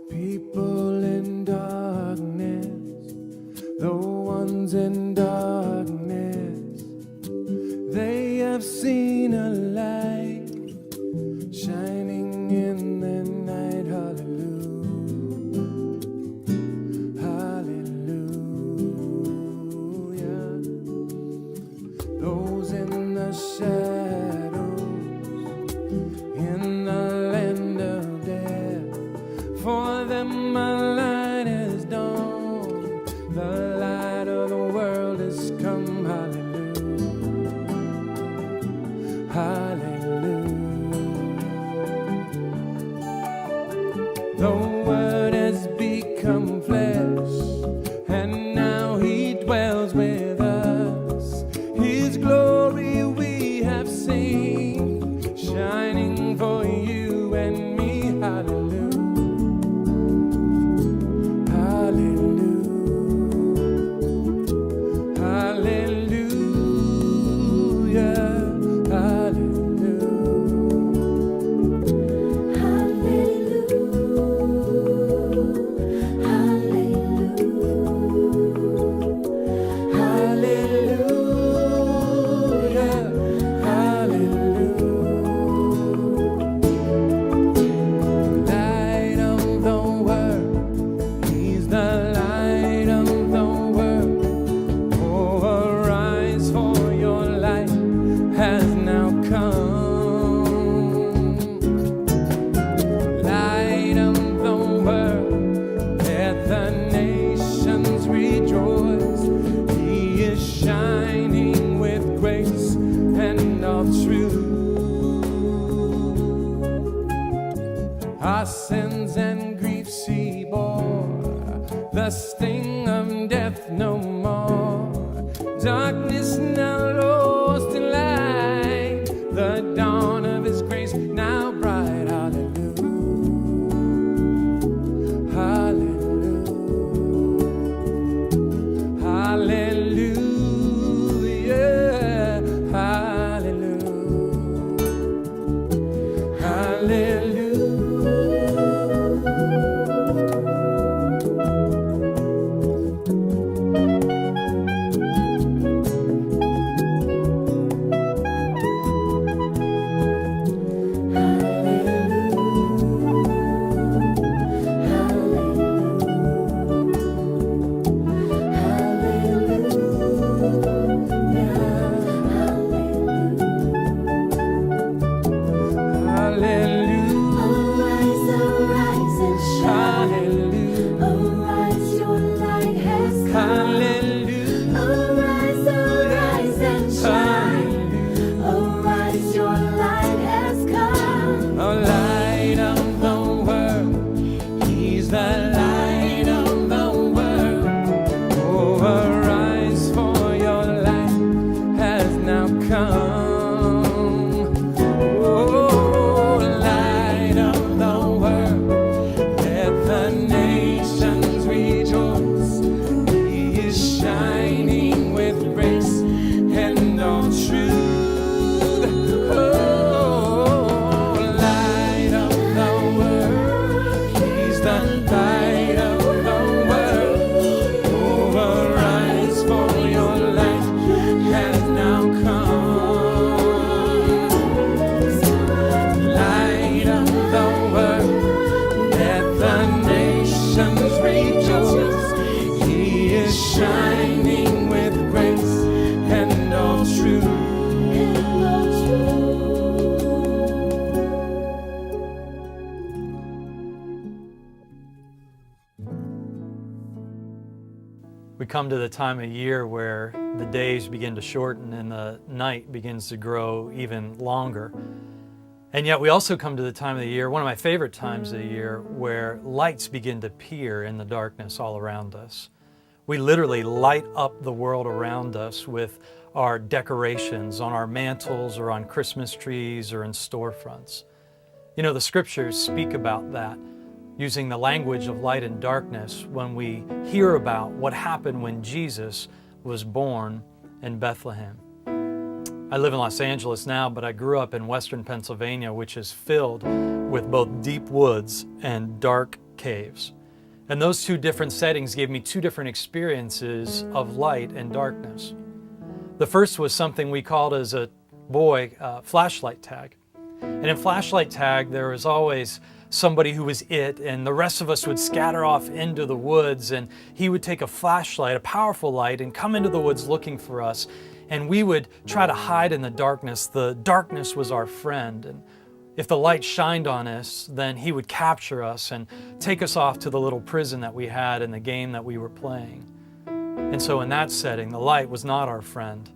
People in darkness, the ones in darkness, they have seen a light shining in the night. Hallelujah, hallelujah. Those in the shadows, in the land of death, for them a light is dawned, the light of the world has come. Hallelujah, hallelujah. The Word has become flesh, and now He dwells with us. His glory we have seen, shining for you and me. Hallelujah. Our sins and griefs He bore, the sting of death no more. Darkness now lost in light, the dawn of His grace now bright. Hallelujah, hallelujah, hallelujah, hallelujah, hallelujah. We come to the time of year where the days begin to shorten and the night begins to grow even longer. And yet we also come to the time of the year, one of my favorite times of the year, where lights begin to appear in the darkness all around us. We literally light up the world around us with our decorations on our mantles or on Christmas trees or in storefronts. You know, the scriptures speak about that, using the language of light and darkness when we hear about what happened when Jesus was born in Bethlehem. I live in Los Angeles now, but I grew up in western Pennsylvania, which is filled with both deep woods and dark caves. And those two different settings gave me two different experiences of light and darkness. The first was something we called as a boy flashlight tag. And in flashlight tag, there was always somebody who was it, and the rest of us would scatter off into the woods, and he would take a flashlight, a powerful light, and come into the woods looking for us. And we would try to hide in the darkness. The darkness was our friend. And if the light shined on us, then he would capture us and take us off to the little prison that we had in the game that we were playing. And so in that setting, the light was not our friend.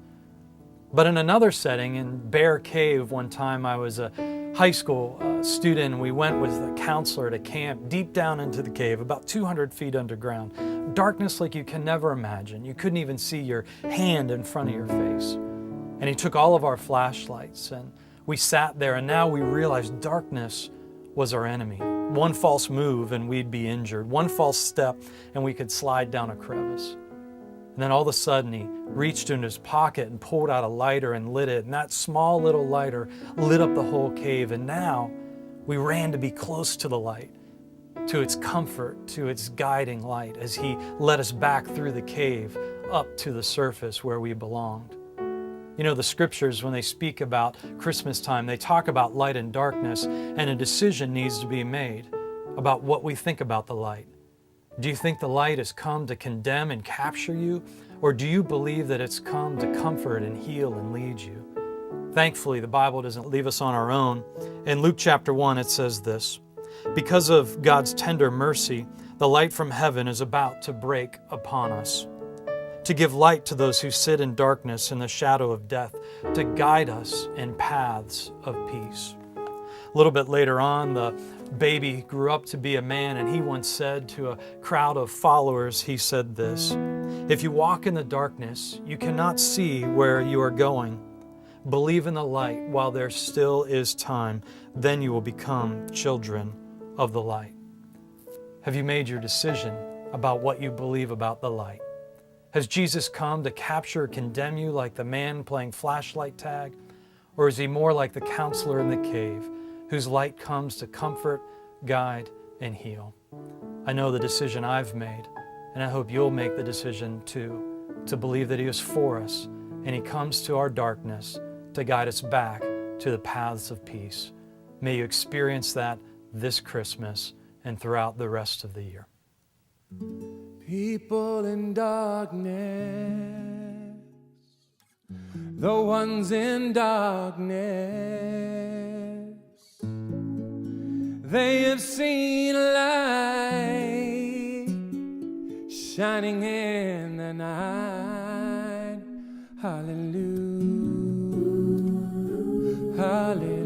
But in another setting, in Bear Cave, one time I was a high school student, and we went with a counselor to camp deep down into the cave, about 200 feet underground. Darkness like you can never imagine. You couldn't even see your hand in front of your face. And he took all of our flashlights, and we sat there, and now we realized darkness was our enemy. One false move and we'd be injured. One false step and we could slide down a crevice. And then all of a sudden he reached into his pocket and pulled out a lighter and lit it. And that small little lighter lit up the whole cave. And now we ran to be close to the light, to its comfort, to its guiding light as he led us back through the cave up to the surface where we belonged. You know, the scriptures, when they speak about Christmas time, they talk about light and darkness, and a decision needs to be made about what we think about the light. Do you think the light has come to condemn and capture you? Or do you believe that it's come to comfort and heal and lead you? Thankfully, the Bible doesn't leave us on our own. In Luke chapter 1, it says this: "Because of God's tender mercy, the light from heaven is about to break upon us, to give light to those who sit in darkness and the shadow of death, to guide us in paths of peace." A little bit later on, the baby grew up to be a man, and he once said to a crowd of followers, he said this: "If you walk in the darkness, you cannot see where you are going. Believe in the light while there still is time, then you will become children of the light." Have you made your decision about what you believe about the light? Has Jesus come to capture or condemn you like the man playing flashlight tag? Or is he more like the counselor in the cave, whose light comes to comfort, guide, and heal? I know the decision I've made, and I hope you'll make the decision too, to believe that he is for us, and he comes to our darkness to guide us back to the paths of peace. May you experience that this Christmas and throughout the rest of the year. People in darkness, the ones in darkness, they have seen a light shining in the night. Hallelujah, hallelujah.